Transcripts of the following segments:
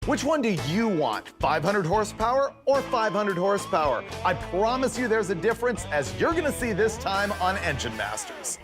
Which one do you want, 500 horsepower or 500 horsepower? I promise you there's a difference, as you're gonna see this time on Engine Masters.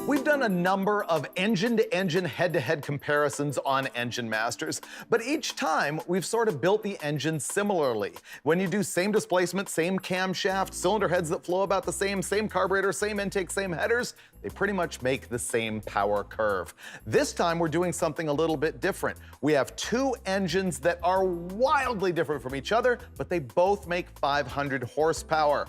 We've done a number of engine-to-engine head-to-head comparisons on Engine Masters, but each time we've sort of built the engine similarly. When you do same displacement, same camshaft, cylinder heads that flow about the same carburetor, same intake, same headers, they pretty much make the same power curve. This time we're doing something a little bit different. We have two engines that are wildly different from each other, but they both make 500 horsepower.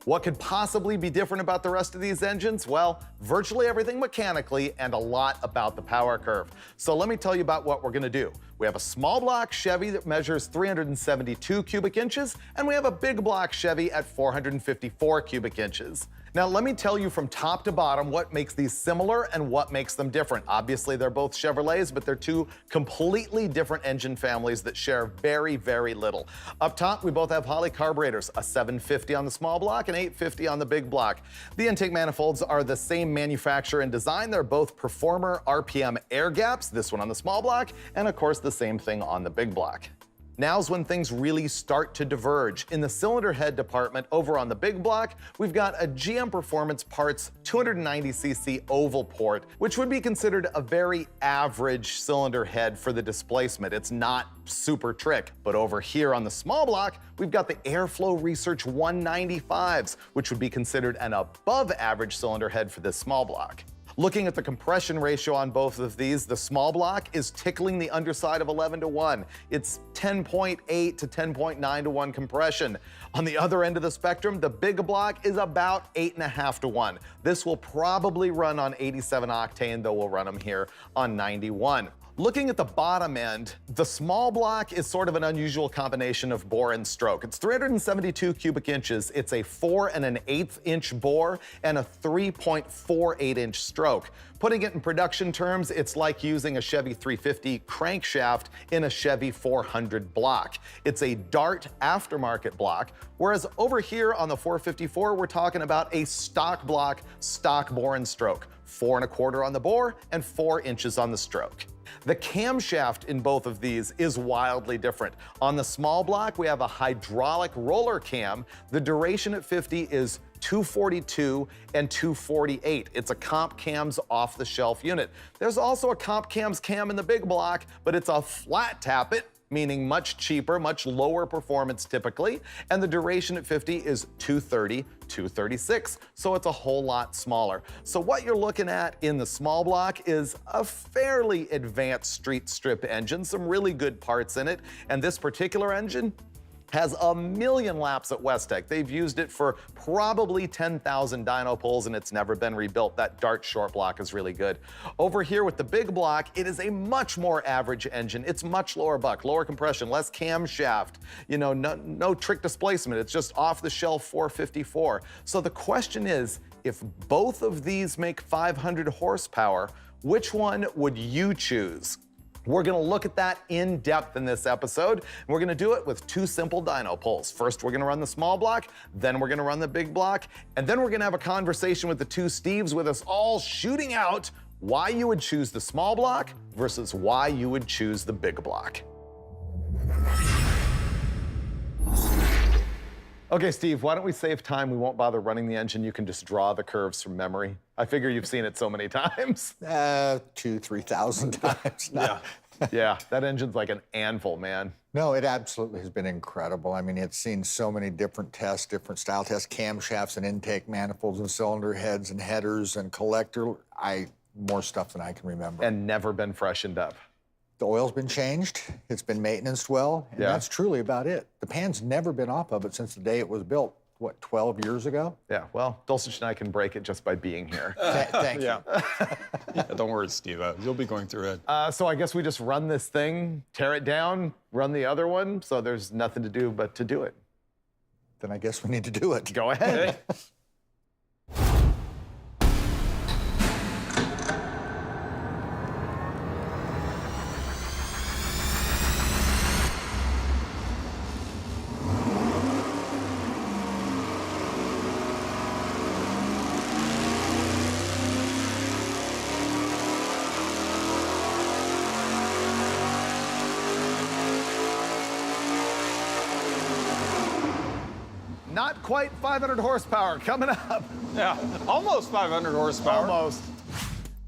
What could possibly be different about the rest of these engines? Well, virtually everything mechanically and a lot about the power curve. So let me tell you about what we're gonna do. We have a small block Chevy that measures 372 cubic inches, and we have a big block Chevy at 454 cubic inches. Now, let me tell you from top to bottom what makes these similar and what makes them different. Obviously, they're both Chevrolets, but they're two completely different engine families that share very, very little. Up top, we both have Holley carburetors, a 750 on the small block and 850 on the big block. The intake manifolds are the same manufacturer and design. They're both Performer RPM air gaps, this one on the small block, and of course the same thing on the big block. Now's when things really start to diverge. In the cylinder head department over on the big block, we've got a GM Performance Parts 290cc oval port, which would be considered a very average cylinder head for the displacement. It's not super trick. But over here on the small block, we've got the Airflow Research 195s, which would be considered an above average cylinder head for this small block. Looking at the compression ratio on both of these, the small block is tickling the underside of 11:1. It's 10.8 to 10.9:1 compression. On the other end of the spectrum, the big block is about 8.5:1. This will probably run on 87 octane, though we'll run them here on 91. Looking at the bottom end, the small block is sort of an unusual combination of bore and stroke. It's 372 cubic inches. It's a 4 1/8 inch bore and a 3.48 inch stroke. Putting it in production terms, it's like using a Chevy 350 crankshaft in a Chevy 400 block. It's a Dart aftermarket block, whereas over here on the 454, we're talking about a stock block, stock bore and stroke. 4 1/4 on the bore and 4 inches on the stroke. The camshaft in both of these is wildly different. On the small block, we have a hydraulic roller cam. The duration at 50 is 242 and 248. It's a Comp Cams off-the-shelf unit. There's also a Comp Cams cam in the big block, but it's a flat tappet, meaning much cheaper, much lower performance typically, and the duration at 50 is 230, 236, so it's a whole lot smaller. So what you're looking at in the small block is a fairly advanced street strip engine, some really good parts in it, and this particular engine has 1,000,000 laps at Westech. They've used it for probably 10,000 dyno pulls and it's never been rebuilt. That Dart short block is really good. Over here with the big block, it is a much more average engine. It's much lower buck, lower compression, less camshaft, no trick displacement. It's just off the shelf 454. So the question is, if both of these make 500 horsepower, which one would you choose? We're gonna look at that in depth in this episode. And we're gonna do it with two simple dyno pulls. First, we're gonna run the small block, then we're gonna run the big block, and then we're gonna have a conversation with the two Steves with us all shooting out why you would choose the small block versus why you would choose the big block. Okay, Steve, why don't we save time? We won't bother running the engine. You can just draw the curves from memory. I figure you've seen it so many times. 2,000 to 3,000 times. Yeah, that engine's like an anvil, man. No, it absolutely has been incredible. I mean, it's seen so many different tests, different style tests, camshafts and intake manifolds and cylinder heads and headers and collector. More stuff than I can remember. And never been freshened up. The oil's been changed, it's been maintained well, and that's truly about it. The pan's never been off of it since the day it was built, what, 12 years ago? Yeah, well, Dulcich and I can break it just by being here. Thank you. Yeah, don't worry, Steve. You'll be going through it. So I guess we just run this thing, tear it down, run the other one, so there's nothing to do but to do it. Then I guess we need to do it. Go ahead. not quite 500 horsepower coming up. Yeah, almost 500 horsepower. Almost.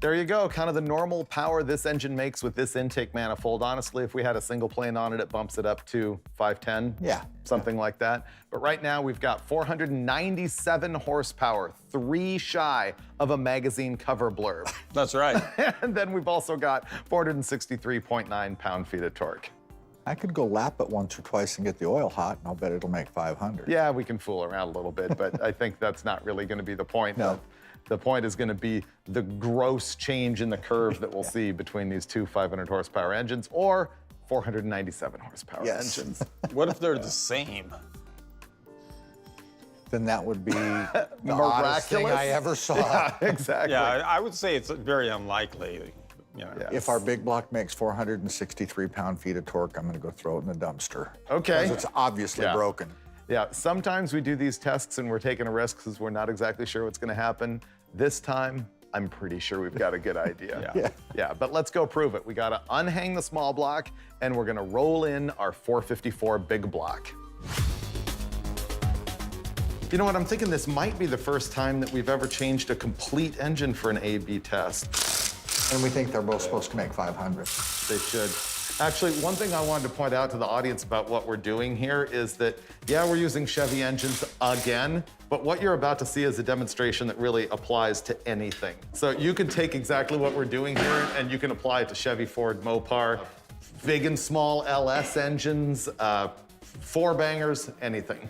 There you go, kind of the normal power this engine makes with this intake manifold. Honestly, if we had a single plane on it, it bumps it up to 510, Yeah. something like that. But right now we've got 497 horsepower, 3 shy of a magazine cover blurb. That's right. And then we've also got 463.9 pound-feet of torque. I could go lap it once or twice and get the oil hot, and I'll bet it'll make 500. Yeah, we can fool around a little bit, but I think that's not really gonna be the point. No. The point is gonna be the gross change in the curve that we'll see between these two 500 horsepower engines or 497 horsepower Yes. engines. What if they're the same? Then that would be the oddest thing Miraculous? I ever saw. Yeah, exactly. Yeah, I would say it's very unlikely. You know. Yeah. If our big block makes 463 pound-feet of torque, I'm gonna go throw it in the dumpster. Okay. Because it's obviously Yeah. broken. Yeah, sometimes we do these tests and we're taking a risk because we're not exactly sure what's gonna happen. This time, I'm pretty sure we've got a good idea. Yeah. Yeah, but let's go prove it. We gotta unhang the small block and we're gonna roll in our 454 big block. You know what, I'm thinking this might be the first time that we've ever changed a complete engine for an A/B test. And we think they're both supposed to make 500. They should. Actually, one thing I wanted to point out to the audience about what we're doing here is that, yeah, we're using Chevy engines again, but what you're about to see is a demonstration that really applies to anything. So you can take exactly what we're doing here and you can apply it to Chevy, Ford, Mopar, big and small LS engines, four bangers, anything.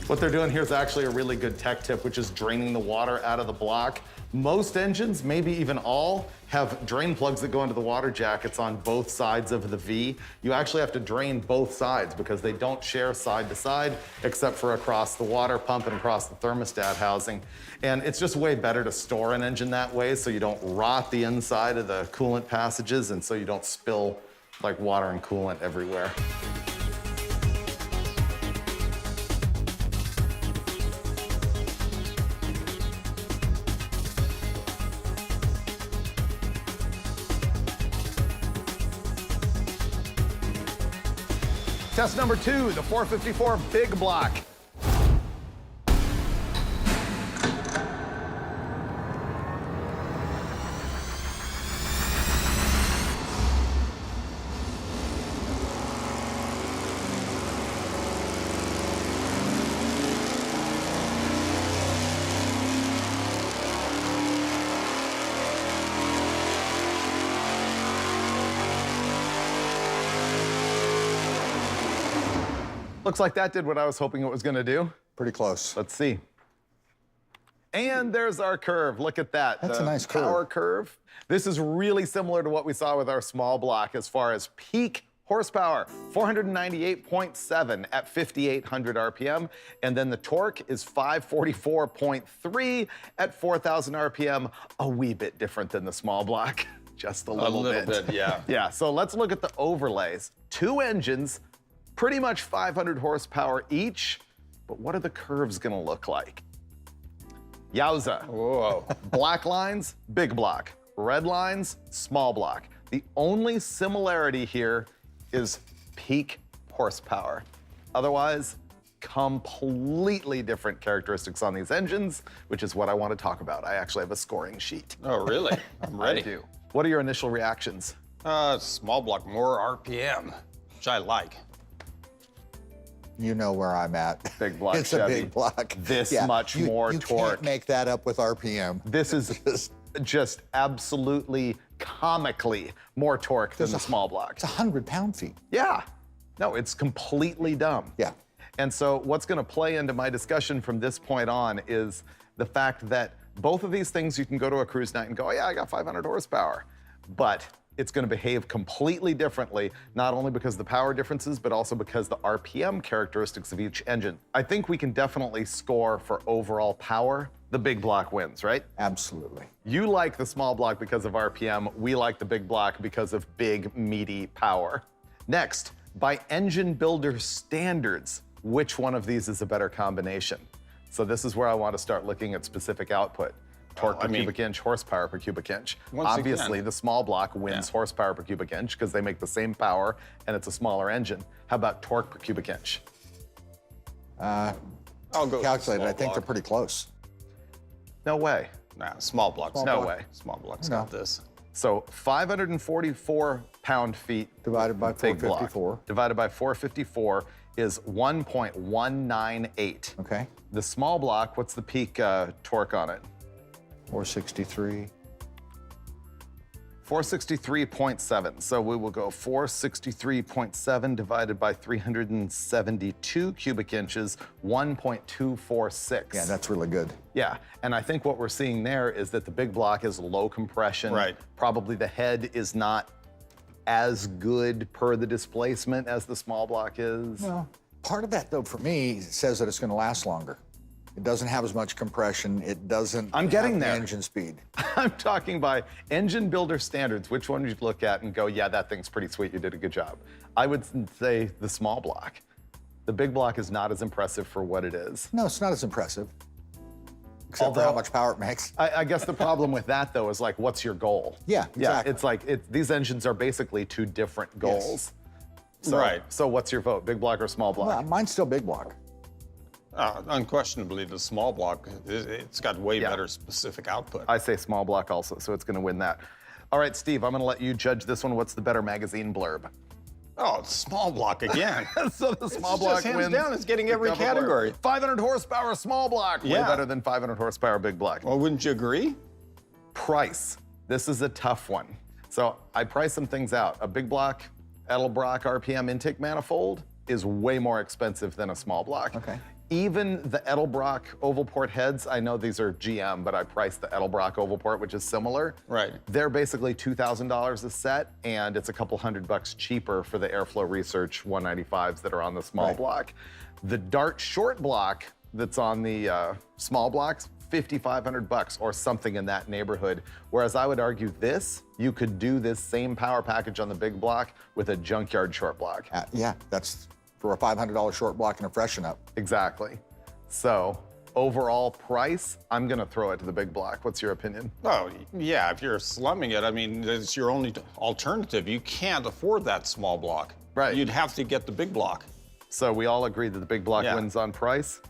What they're doing here is actually a really good tech tip, which is draining the water out of the block. Most engines, maybe even all, have drain plugs that go into the water jackets on both sides of the V. You actually have to drain both sides because they don't share side to side, except for across the water pump and across the thermostat housing. And it's just way better to store an engine that way so you don't rot the inside of the coolant passages and so you don't spill like water and coolant everywhere. Test number 2, the 454 big block. Looks like that did what I was hoping it was gonna do. Pretty close. Let's see. And there's our curve. Look at that. That's the a nice curve. power curve. This is really similar to what we saw with our small block as far as peak horsepower, 498.7 at 5,800 RPM. And then the torque is 544.3 at 4,000 RPM, a wee bit different than the small block. Just a little bit, yeah. Yeah, so let's look at the overlays. Two engines, pretty much 500 horsepower each, but what are the curves gonna look like? Yowza. Whoa. Black lines, big block. Red lines, small block. The only similarity here is peak horsepower. Otherwise, completely different characteristics on these engines, which is what I want to talk about. I actually have a scoring sheet. Oh, really? I'm ready. I do. What are your initial reactions? Small block, more RPM, which I like. You know where I'm at. Big block It's Chevy. a big block. This much more you torque. Can't make that up with RPM. This is just absolutely comically more torque than the small block. It's 100 pound-feet. Yeah. No, it's completely dumb. Yeah. And so what's gonna play into my discussion from this point on is the fact that both of these things you can go to a cruise night and go, oh yeah, I got 500 horsepower. But it's gonna behave completely differently, not only because of the power differences, but also because the RPM characteristics of each engine. I think we can definitely score for overall power. The big block wins, right? Absolutely. You like the small block because of RPM. We like the big block because of big, meaty power. Next, by engine builder standards, which one of these is a better combination? So this is where I want to start looking at specific output. Torque per cubic inch, horsepower per cubic inch. Obviously, the small block wins horsepower per cubic inch because they make the same power and it's a smaller engine. How about torque per cubic inch? I'll go with Calculated, I small think they're block. pretty close. No way. Nah, small block's No got it. way. Small block's No. got this. So 544 pound-feet Divided by big block 454. divided by 454 is 1.198. Okay. The small block, what's the peak torque on it? 463. 463.7. So we will go 463.7 divided by 372 cubic inches, 1.246. Yeah, that's really good. Yeah, and I think what we're seeing there is that the big block is low compression. Right. Probably the head is not as good per the displacement as the small block is. Well, part of that, though, for me, says that it's going to last longer. It doesn't have as much compression. It doesn't I'm getting have the there. engine speed. I'm talking by engine builder standards. Which one would you look at and go, yeah, that thing's pretty sweet, you did a good job? I would say the small block. The big block is not as impressive for what it is. No, it's not as impressive. Except for how Although- much power it makes. I guess the problem with that, though, is like, what's your goal? Yeah, exactly. Yeah, it's like, these engines are basically two different goals. So, Right. So what's your vote, big block or small block? Well, mine's still big block. Unquestionably, the small block, it's got way Yeah. better specific output. I say small block also, so it's gonna win that. All right, Steve, I'm gonna let you judge this one. What's the better magazine blurb? Oh, it's small block again. So the small just block hands wins. down, it's getting the every cover blurb. category. 500 horsepower small block, way Yeah. better than 500 horsepower big block. Well, wouldn't you agree? Price. This is a tough one. So I price some things out. A big block Edelbrock RPM intake manifold is way more expensive than a small block. Okay. Even the Edelbrock oval port heads, I know these are GM, but I priced the Edelbrock oval port, which is similar. Right. They're basically $2,000 a set, and it's a couple $100 cheaper for the Airflow Research 195s that are on the small Right. block. The Dart short block that's on the small blocks, $5,500 or something in that neighborhood. Whereas I would argue this, you could do this same power package on the big block with a junkyard short block. Yeah, that's for a $500 short block and a freshen up. Exactly. So overall price, I'm gonna throw it to the big block. What's your opinion? Oh, yeah, if you're slumming it, I mean, it's your only alternative. You can't afford that small block. Right. You'd have to get the big block. So we all agree that the big block Yeah. wins on price?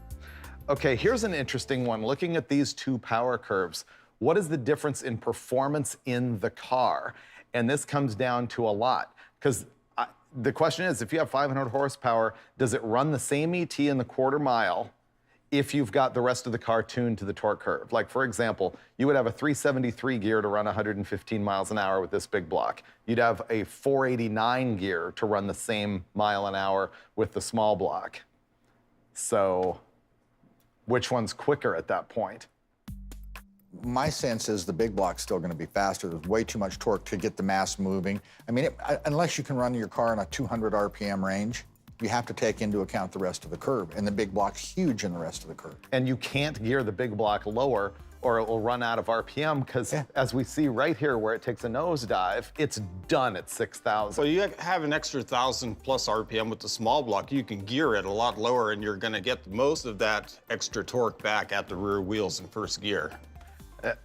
Okay, here's an interesting one. Looking at these two power curves, what is the difference in performance in the car? And this comes down to a lot, because the question is, if you have 500 horsepower, does it run the same ET in the quarter mile if you've got the rest of the car tuned to the torque curve? Like, for example, you would have a 373 gear to run 115 miles an hour with this big block. You'd have a 489 gear to run the same mile an hour with the small block. So which one's quicker at that point? My sense is the big block's still going to be faster. There's way too much torque to get the mass moving. I mean, unless you can run your car in a 200 RPM range, you have to take into account the rest of the curve. And the big block's huge in the rest of the curve. And you can't gear the big block lower or it will run out of RPM because Yeah. as we see right here where it takes a nosedive, it's done at 6,000. So you have an extra 1,000 plus RPM with the small block. You can gear it a lot lower and you're gonna get most of that extra torque back at the rear wheels in first gear.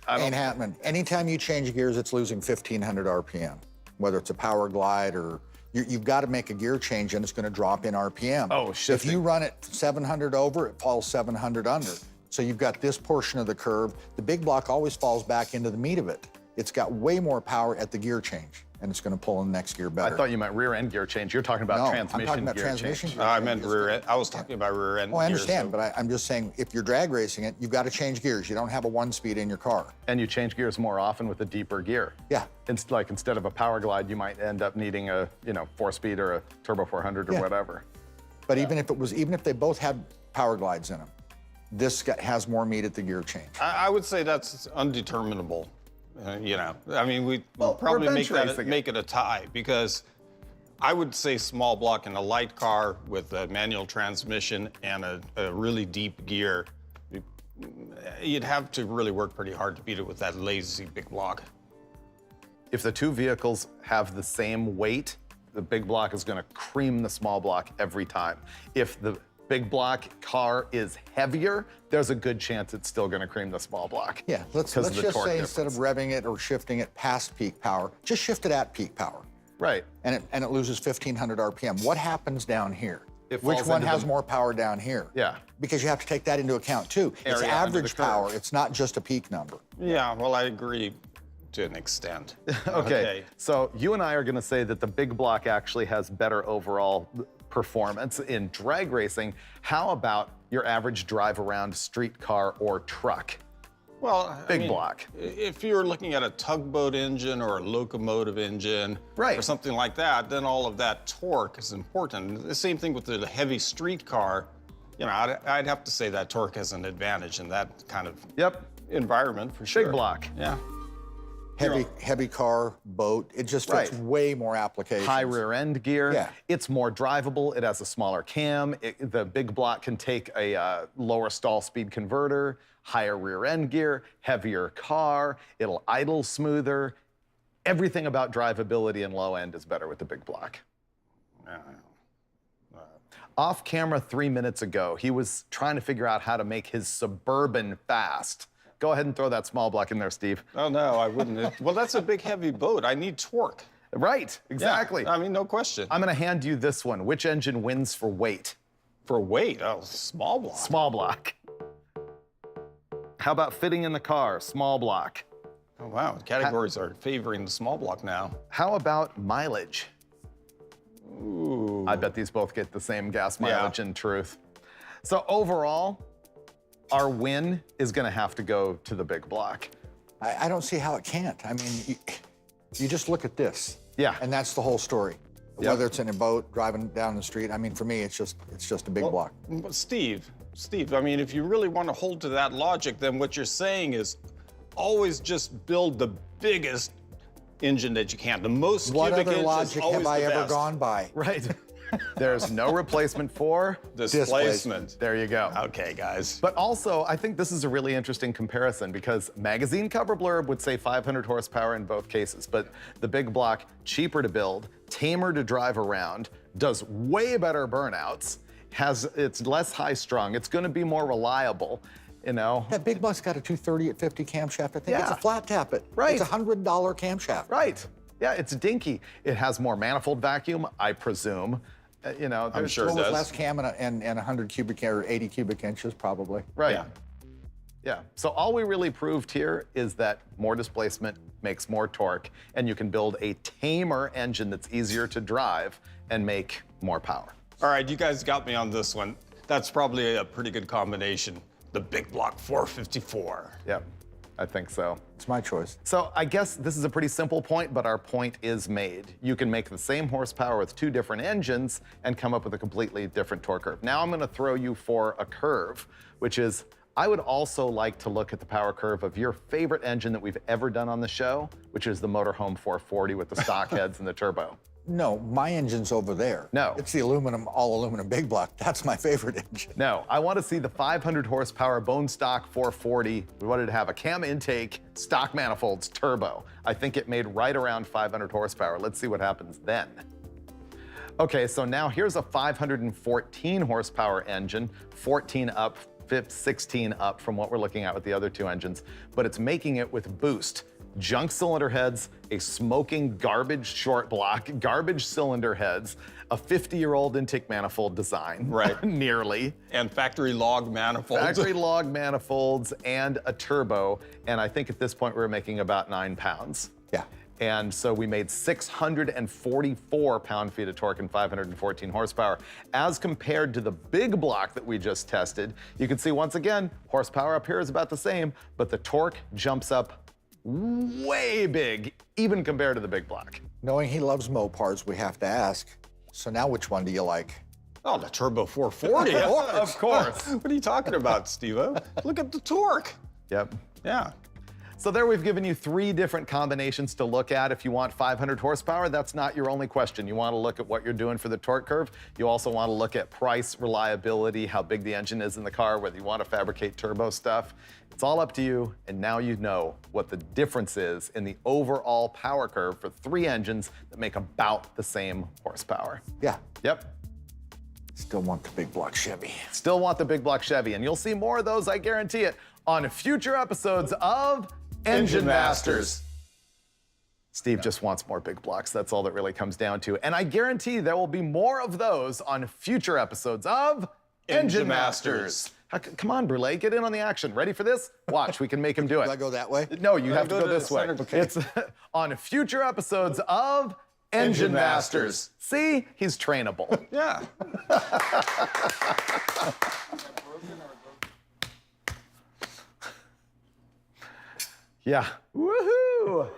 Ain't happening. Anytime you change gears, it's losing 1,500 RPM, whether it's a power glide or you've got to make a gear change and it's going to drop in RPM. Oh, If shifting. you run it 700 over, it falls 700 under. So you've got this portion of the curve. The big block always falls back into the meat of it. It's got way more power at the gear change, and it's going to pull in the next gear I better. thought you meant rear end gear change. You're talking about No, transmission I'm talking about gear transmission change. gear. I meant rear end. I was talking about rear end. Oh, I gears, understand, so- but I'm just saying if you're drag racing it, you've got to change gears. You don't have a one-speed in your car. And you change gears more often with a deeper gear. Yeah. Like instead of a power glide, you might end up needing a 4-speed or a turbo 400 or Yeah. whatever. But even if they both had power glides in them, this has more meat at the gear change. I would say that's undeterminable. I mean, we'll Well, probably we're make bench make it a tie because I would say small block in a light car with a manual transmission and a really deep gear. You'd have to really work pretty hard to beat it with that lazy big block. If the two vehicles have the same weight, the big block is going to cream the small block every time. If the big block car is heavier, there's a good chance it's still going to cream the small block. Yeah, let's 'cause of the just torque say instead of difference. revving it or shifting it past peak power, just shift it at peak power. Right. And it loses 1,500 RPM. What happens down here? it Which falls one into has the- more power down here? Yeah. Because you have to take that into account too. It's Area under the average curve. power. It's not just a peak number. Yeah, well, I agree to an extent. Okay. So you and I are going to say that the big block actually has better overall performance in drag racing. How about your average drive around street car or truck? Well, Big block. If you're looking at a tugboat engine or a locomotive engine Right. or something like that, then all of that torque is important. The same thing with the heavy street car. You know, I'd have to say that torque has an advantage in that kind of Yep. environment for sure. Big block. Yeah. Heavy car, boat, it just fits Right. way more applications. High rear end gear. Yeah. It's more drivable. It has a smaller cam. The big block can take a lower stall speed converter, higher rear end gear, heavier car. It'll idle smoother. Everything about drivability and low end is better with the big block. Yeah. Off camera 3 minutes ago, he was trying to figure out how to make his Suburban fast. Go ahead and throw that small block in there, Steve. Oh, no, I wouldn't. Well, that's a big, heavy boat. I need torque. Right, exactly. Yeah, I mean, no question. I'm gonna hand you this one. Which engine wins for weight? For weight, oh, small block. Small block. How about fitting in the car? Small block. Oh, wow. Categories are favoring the small block now. How about mileage? Ooh. I bet these both get the same gas Yeah. mileage in truth. So overall, our win is gonna have to go to the big block. I don't see how it can't. I mean, you just look at this. Yeah. And that's the whole story. Yep. Whether it's in a boat, driving down the street, I mean, for me, it's just a big block. But Steve, I mean, if you really want to hold to that logic, then what you're saying is always just build the biggest engine that you can. The most What cubic other inch is logic always have I the ever best. gone by? Right. There's no replacement for. Displacement. There you go. Okay, guys. But also, I think this is a really interesting comparison because magazine cover blurb would say 500 horsepower in both cases, but the big block, cheaper to build, tamer to drive around, does way better burnouts, it's less high strung, it's gonna be more reliable, you know? That big block's got a 230 at 50 camshaft. I think it's Yeah. a flat tap it. Right. It's a $100 camshaft. Right. Yeah, it's dinky. It has more manifold vacuum, I presume. You know, I'm there's- sure it Well, with does. less cam and 100 cubic or 80 cubic inches, probably. Right. Yeah. Yeah. So all we really proved here is that more displacement makes more torque, and you can build a tamer engine that's easier to drive and make more power. All right, you guys got me on this one. That's probably a pretty good combination. The big block 454. Yep, I think so. It's my choice. So I guess this is a pretty simple point, but our point is made. You can make the same horsepower with two different engines and come up with a completely different torque curve. Now I'm gonna throw you for a curve, which is, I would also like to look at the power curve of your favorite engine that we've ever done on the show, which is the Motorhome 440 with the stock heads and the turbo. No, my engine's over there. No. It's the aluminum, all aluminum big block. That's my favorite engine. No, I want to see the 500 horsepower bone stock 440. We wanted to have a cam intake, stock manifolds, turbo. I think it made right around 500 horsepower. Let's see what happens then. Okay, so now here's a 514 horsepower engine, 14 up, 16 up from what we're looking at with the other two engines, but it's making it with boost. Junk cylinder heads, a smoking garbage short block, garbage cylinder heads, a 50-year-old intake manifold design. Right. Nearly. And factory log manifolds. Factory log manifolds and a turbo. And I think at this point we were making about 9 pounds. Yeah. And so we made 644 pound-feet of torque and 514 horsepower. As compared to the big block that we just tested, you can see once again, horsepower up here is about the same, but the torque jumps up way big, even compared to the big block. Knowing he loves Mopars, we have to ask, so now which one do you like? Oh, the turbo 440. Of course. What are you talking about, Steve-O? Look at the torque. Yep. Yeah. So there we've given you 3 different combinations to look at. If you want 500 horsepower, that's not your only question. You want to look at what you're doing for the torque curve. You also want to look at price, reliability, how big the engine is in the car, whether you want to fabricate turbo stuff. It's all up to you, and now you know what the difference is in the overall power curve for 3 engines that make about the same horsepower. Yeah, Yep. still want the big block Chevy. Still want the big block Chevy, and you'll see more of those, I guarantee it, on future episodes of Engine Masters. Steve just wants more big blocks. That's all that really comes down to. And I guarantee there will be more of those on future episodes of Engine Masters. Come on, Brule, get in on the action. Ready for this? Watch, we can make him do it. Do I go that way? No, you have to go this way. Okay. It's on future episodes of Engine Masters. See, he's trainable. Yeah. Yeah. Woohoo!